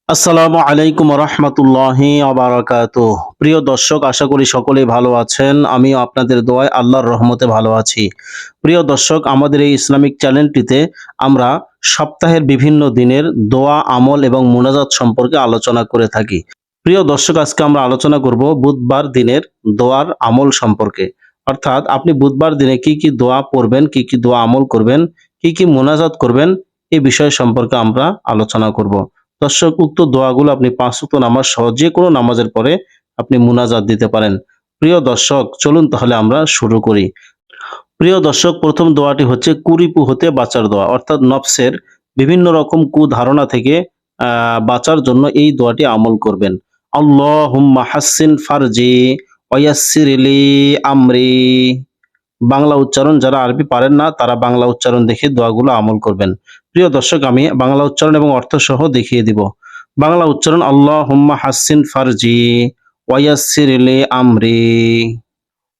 আসসালামু আলাইকুম রহমতুল্লাহি বারাকাতুহ। প্রিয় দর্শক, আশা করি সকলেই ভালো আছেন। আমিও আপনাদের দোয়ায় আল্লাহর রহমতে ভালো আছি। প্রিয় দর্শক, আমাদের এই ইসলামিক চ্যানেলটিতে আমরা সপ্তাহের বিভিন্ন দিনের দোয়া, আমল এবং মুনাজাত সম্পর্কে আলোচনা করে থাকি। প্রিয় দর্শক, আজকে আমরা আলোচনা করব বুধবার দিনের দোয়ার আমল সম্পর্কে। অর্থাৎ আপনি বুধবার দিনে কি কি দোয়া পড়বেন, কি কি দোয়া আমল করবেন, কি কি মুনাজাত করবেন, এই বিষয় সম্পর্কে আমরা আলোচনা করব। দর্শক, উক্ত দোয়াগুলো আপনি ৫ ওয়াক্ত নামাজ সহ যেকোনো নামাজের পরে আপনি মুনাজাত দিতে পারেন। প্রিয় দর্শক, চলুন তাহলে আমরা শুরু করি। প্রিয় দর্শক, প্রথম দোয়াটি হচ্ছে কুরিপু হতে বাঁচার দোয়া। অর্থাৎ নফসের বিভিন্ন রকম কুধারণা থেকে বাঁচার জন্য এই দোয়াটি আমল করবেন। আল্লাহুম্মা হাসসিন ফারজি ওয়াইয়াসসির লি আমরি। বাংলা উচ্চারণ যারা আরবি পারেন না তারা বাংলা উচ্চারণ দেখে দোয়াগুলো আমল করবেন। প্রিয় দর্শক, আমি বাংলা উচ্চারণ এবং অর্থ সহ দেখিয়ে দিব। বাংলা উচ্চারণ: আল্লাহুম্মা হাসসিন ফারজি ওয়াইয়াসসির লি আমরি।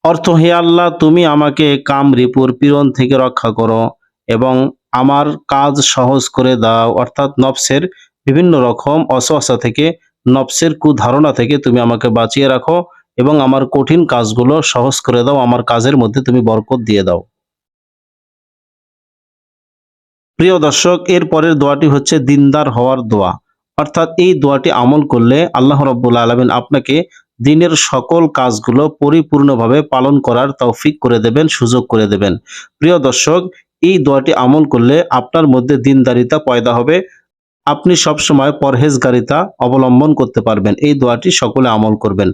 অর্থ: হে আল্লাহ, তুমি আমাকে কামরিপুর পীড়ন থেকে রক্ষা করো এবং আমার কাজ সহজ করে দাও। অর্থাৎ নফসের বিভিন্ন রকম ওয়াসওয়াসা থেকে, নফসের কুধারণা থেকে তুমি আমাকে বাঁচিয়ে রাখো এবং আমার কঠিন কাজগুলো সহজ করে দাও। আমার কাজের মধ্যে তুমি বরকত দিয়ে দাও। প্রিয় দর্শক, এর পরের দোয়াটি হচ্ছে দিনদার হওয়ার দোয়া। অর্থাৎ এই দোয়াটি আমল করলে আল্লাহ রাব্বুল আলামিন আপনাকে দিনের সকল কাজগুলো পরিপূর্ণভাবে পালন করার তৌফিক করে দেবেন, সুযোগ করে দেবেন। প্রিয় দর্শক, এই দোয়াটি আমল করলে আপনার মধ্যে দিনদারিতা পয়দা হবে। আপনি সবসময় পরহেজগারিতা অবলম্বন করতে পারবেন। এই দোয়াটি সকলে আমল করবেন।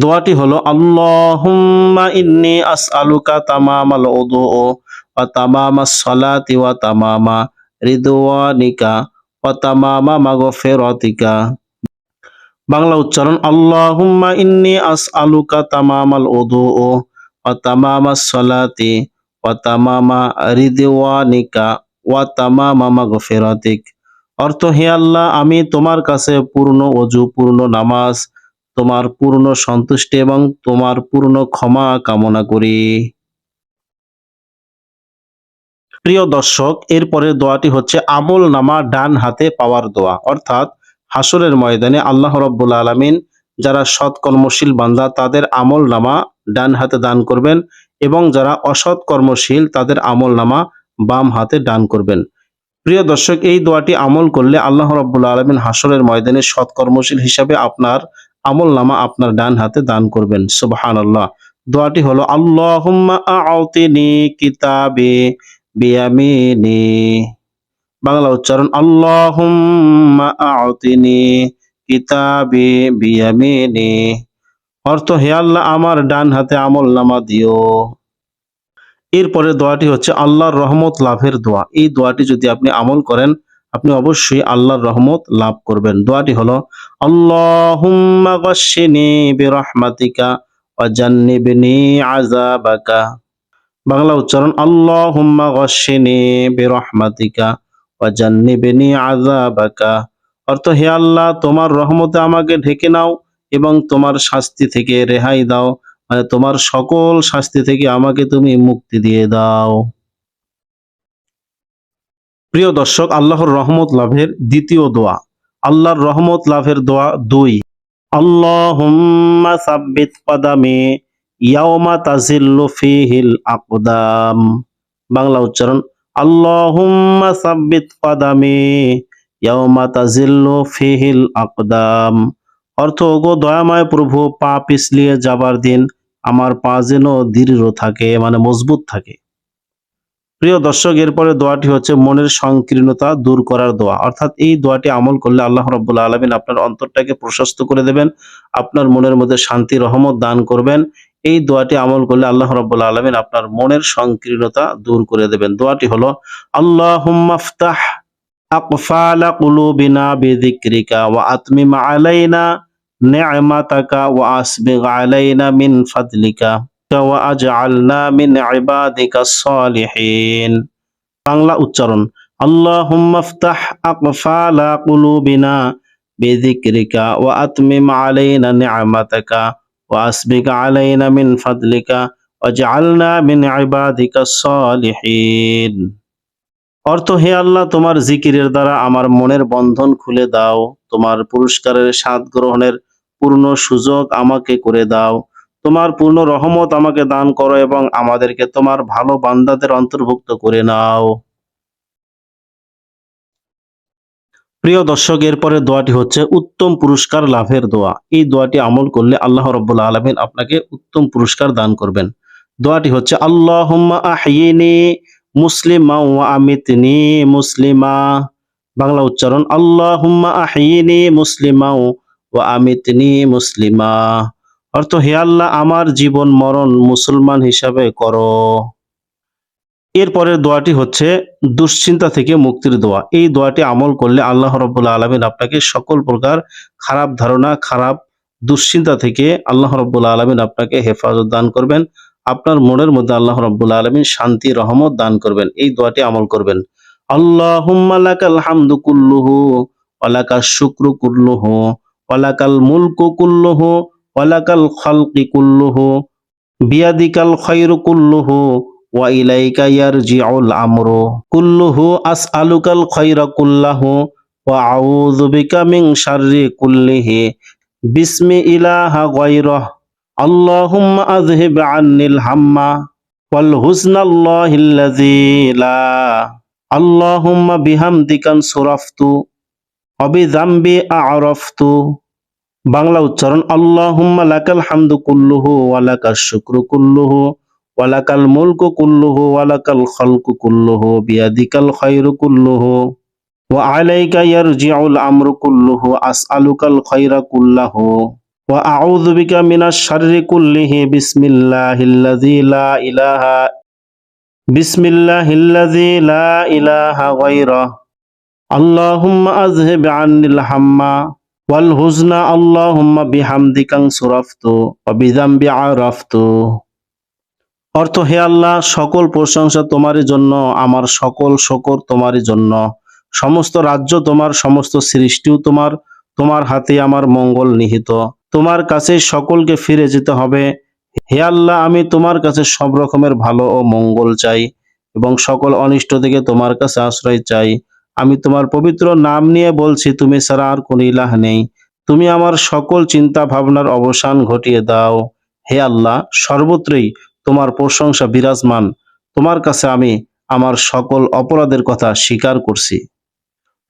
দোয়াটি হলো: আল্লাহুম্মা ইন্নী আসআলুকা তামামাল উযু ওয়া তামামাস সালাতি ওয়া তামামা রিদওয়ানিকা ওয়া তামামা মাগফিরাতিকা। বাংলা উচ্চারণ: আল্লাহুম্মা ইন্নী আসআলুকা তামামাল উযু ওয়া তামামাস সালাতি ওয়া তামামা রিদওয়ানিকা ওয়া তামামা মাগফিরাতিক। অর্থ: হে আল্লাহ, আমি তোমার কাছে পূর্ণ ওযু, পূর্ণ নামাজ, তোমার পূর্ণ সন্তুষ্টি এবং তোমার পূর্ণ ক্ষমা কামনা করি। প্রিয় দর্শক, এরপরের দোয়াটি হচ্ছে আমলনামা ডান হাতে পাওয়ার দোয়া। অর্থাৎ হাসরের ময়দানে আল্লাহ রাব্বুল আলামিন যারা সৎকর্মশীল বান্দা তাদের আমলনামা ডান হাতে দান করবেন এবং যারা অসৎ কর্মশীল তাদের আমলনামা বাম হাতে দান করবেন। প্রিয় দর্শক, এই দোয়াটি আমল করলে আল্লাহ রাব্বুল আলামিন হাসরের ময়দানে সৎকর্মশীল হিসাবে আপনার আমলনামা আপনার ডান হাতে দান করবেন। সুবহানাল্লাহ। দোয়াটি হলো: আল্লাহুম্মা আ'তিনি কিতাবি বিয়ামিনি। বাংলা উচ্চারণ: আল্লাহুম্মা আ'তিনি কিতাবি বিয়ামিনি। অর্থ: হে আল্লাহ, আমার ডান হাতে আমলনামা দিও। এরপরের দোয়াটি হচ্ছে আল্লাহর রহমত লাভের দোয়া। এই দোয়াটি যদি আপনি আমল করেন, আপনি অবশ্যই আল্লাহর রহমত লাভ করবেন। দোয়াটি হলো: আল্লাহুম্মা গাশশিনি বিরহমাতিকা ওয়া জান্নিবনি আযাবাকা। বাংলা উচ্চারণ: আল্লাহুম্মা গাশশিনি বিরহমাতিকা ওয়া জান্নিবনি আযাবাকা। অর্থ: হে আল্লাহ, তোমার রহমতে আমাকে ঢেকে নাও এবং তোমার শাস্তি থেকে রেহাই দাও। মানে তোমার সকল শাস্তি থেকে আমাকে তুমি মুক্তি দিয়ে দাও। প্রিয় দর্শক, আল্লাহর রহমত লাভের দ্বিতীয় দোয়া। আল্লাহর রহমত লাভের দোয়া ২। আল্লাহুম্মা সাব্বিত কদামি ইয়াওমা তাজিল্লু ফিহিল আকদাম। বাংলা উচ্চারণ: আল্লাহুম্মা সাব্বিত কদামি ইয়াওমা তাজিল্লু ফিহিল আকদাম। অর্থ: ওগো দয়াময় প্রভু, পা পিছলিয়ে যাবার দিন আমার পা যেন দৃঢ় থাকে, মানে মজবুত থাকে। প্রিয় দর্শক, এরপরে দোয়াটি হচ্ছে মনের সংকীর্ণতা দূর করার দোয়া। অর্থাৎ এই দোয়াটি আমল করলে আল্লাহ রাব্বুল আলামিন আপনার অন্তরটাকে প্রশস্ত করে দেবেন, আপনার মনের মধ্যে শান্তি রহমত দান করবেন। এই দোয়াটি আমল করলে আল্লাহ রাব্বুল আলামিন আপনার মনের সংকীর্ণতা দূর করে দেবেন। দোয়াটি হলো: আল্লাহুম্মা ইফতাহ আকফালা কুলুবিনা বিযিকরিকা ওয়া আতমিম আলাইনা নি'মাতাকা ওয়া আসবিগ আলাইনা মিন ফাদলিকা ওয়া আজআলনা মিন ইবাদিকাস সালিহিন। বাংলা উচ্চারণ: আল্লাহুম্মা ইফতাহ আকফালা কুলুবিনা বিযিকরিকা ওয়া আতমিম আলাইনা নি'মাতাকা ওয়া আসবিগ আলাইনা মিন ফাদলিকা ওয়াজআলনা মিন ইবাদিকাস সালিহিন। অর্থ, হে আল্লাহ, তোমার জিকিরের দ্বারা আমার মনের বন্ধন খুলে দাও। তোমার পুরস্কারের স্বাদ গ্রহণের পূর্ণ সুযোগ আমাকে করে দাও। তোমার পূর্ণ রহমত আমাকে দান করো এবং আমাদেরকে তোমার ভালো বান্দাদের অন্তর্ভুক্ত করে নাও। প্রিয় দর্শক, এরপরে দোয়াটি হচ্ছে উত্তম পুরস্কার লাভের দোয়া। এই দোয়াটি আমল করলে আল্লাহ রাব্বুল আলামিন আপনাকে উত্তম পুরস্কার দান করবেন। দোয়াটি হচ্ছে আল্লাহুম্মা আহয়িনি মুসলিমা ওয়া আমিতনি মুসলিমা। বাংলা উচ্চারণ, আল্লাহুম্মা আহয়িনি মুসলিমা ওয়া আমিতনি মুসলিমা। অর্থ, হে আল্লাহ, আমার জীবন মরণ মুসলমান হিসাবে করো। এরপরের দোয়াটি হচ্ছে দুশ্চিন্তা থেকে মুক্তির দোয়া। এই দোয়াটি আমল করলে আল্লাহ রাব্বুল আলামিন আপনাকে সকল প্রকার খারাপ ধারণা, খারাপ দুশ্চিন্তা থেকে আল্লাহ রাব্বুল আলামিন আপনাকে হেফাজত দান করবেন। আপনার মনের মধ্যে আল্লাহ রাব্বুল আলামিন শান্তি, রহমত দান করবেন। এই দোয়াটি আমল করবেন। আল্লাহুম্মা লাকাল হামদু কুল্লুহু ওয়া লাকাশ শুকরু কুল্লুহু ওয়া লাকাল মুলকু কুল্লুহু ওয়া লাকাল খালকি কুল্লুহু বিয়াদিকাল খায়রু কুল্লুহু ওয়া ইলাইকা ইয়ারজিউল আমরু কুল্লুহু আসআলুকাল খায়রা কুল্লাহু ওয়া আউযু বিকা মিন শাররি কুল্লিহি বিসমি ইলাহা গায়রাহ আল্লাহুম্মা আযহিব আন্নিল হাম্মা ওয়াল হুজনাল্লাহিল্লাযী লা আল্লাহুম্মা বিহামদিকা সুরাফতু ওয়া বিযামবি আ'রাফতু। বাংলা উচ্চারণ, আল্লাহুম্মা লাকাল হামদু কুল্লুহু ওয়া লাকাশ শুকরু কুল্লুহু ওয়া লাকাল মুলকু কুল্লুহু ওয়া লাকাল খালকু কুল্লুহু বিয়াদিকাল খায়রু কুল্লুহু ওয়া আলাইকা ইয়ারজিউল আমরু কুল্লুহু আসআলুকাল খায়রা কুল্লাহু ওয়া আউযু বিকা মিনাশ শাররি কুল্লিহি বিসমিল্লাহিল্লাযী লা ইলাহা গায়রাহ আল্লাহুম্মা আযহিব আন্নিল হাম্মা ওয়াল হুজনা আল্লাহুম্মা বিহামদিকা সুরাফতু ওয়া বিযামবি আরাফতু। অর্থ, হে আল্লাহ, সকল প্রশংসা তোমারই জন্য, আমার সকল শকর তোমারই জন্য। সমস্ত রাজ্য তোমার, সমস্ত সৃষ্টিও তোমার। তোমার হাতে আমার মঙ্গল নিহিত। তোমার কাছে সকলকে ফিরে যেতে হবে। হে আল্লাহ, আমি তোমার কাছে সব রকমের ভালো ও মঙ্গল চাই এবং সকল অনিষ্ট থেকে তোমার কাছে আশ্রয় চাই। আমি তোমার পবিত্র নাম নিয়ে বলছি, তুমি ছাড়া আর কোন ইলাহ নেই। তুমি আমার সকল চিন্তা ভাবনার অবসান ঘটিয়ে দাও। হে আল্লাহ, সর্বত্রই তোমার প্রশংসা বিরাজমান। তোমার কাছে আমি আমার সকল অপরাধের কথা স্বীকার করছি।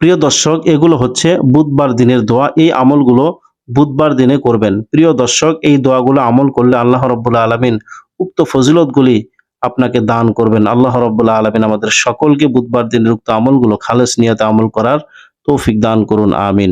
প্রিয় দর্শক, এগুলো হচ্ছে বুধবার দিনের দোয়া। এই আমলগুলো বুধবার দিনে করবেন। প্রিয় দর্শক, এই দোয়াগুলো আমল করলে আল্লাহ রাব্বুল আলামিন উক্ত ফজিলতগুলি আপনাকে দান করবেন। আল্লাহ রাব্বুল আলামিন আমাদের সকলকে বুধবার দিনের উক্ত আমলগুলো খালেস নিয়তে আমল করার তৌফিক দান করুন। আমিন।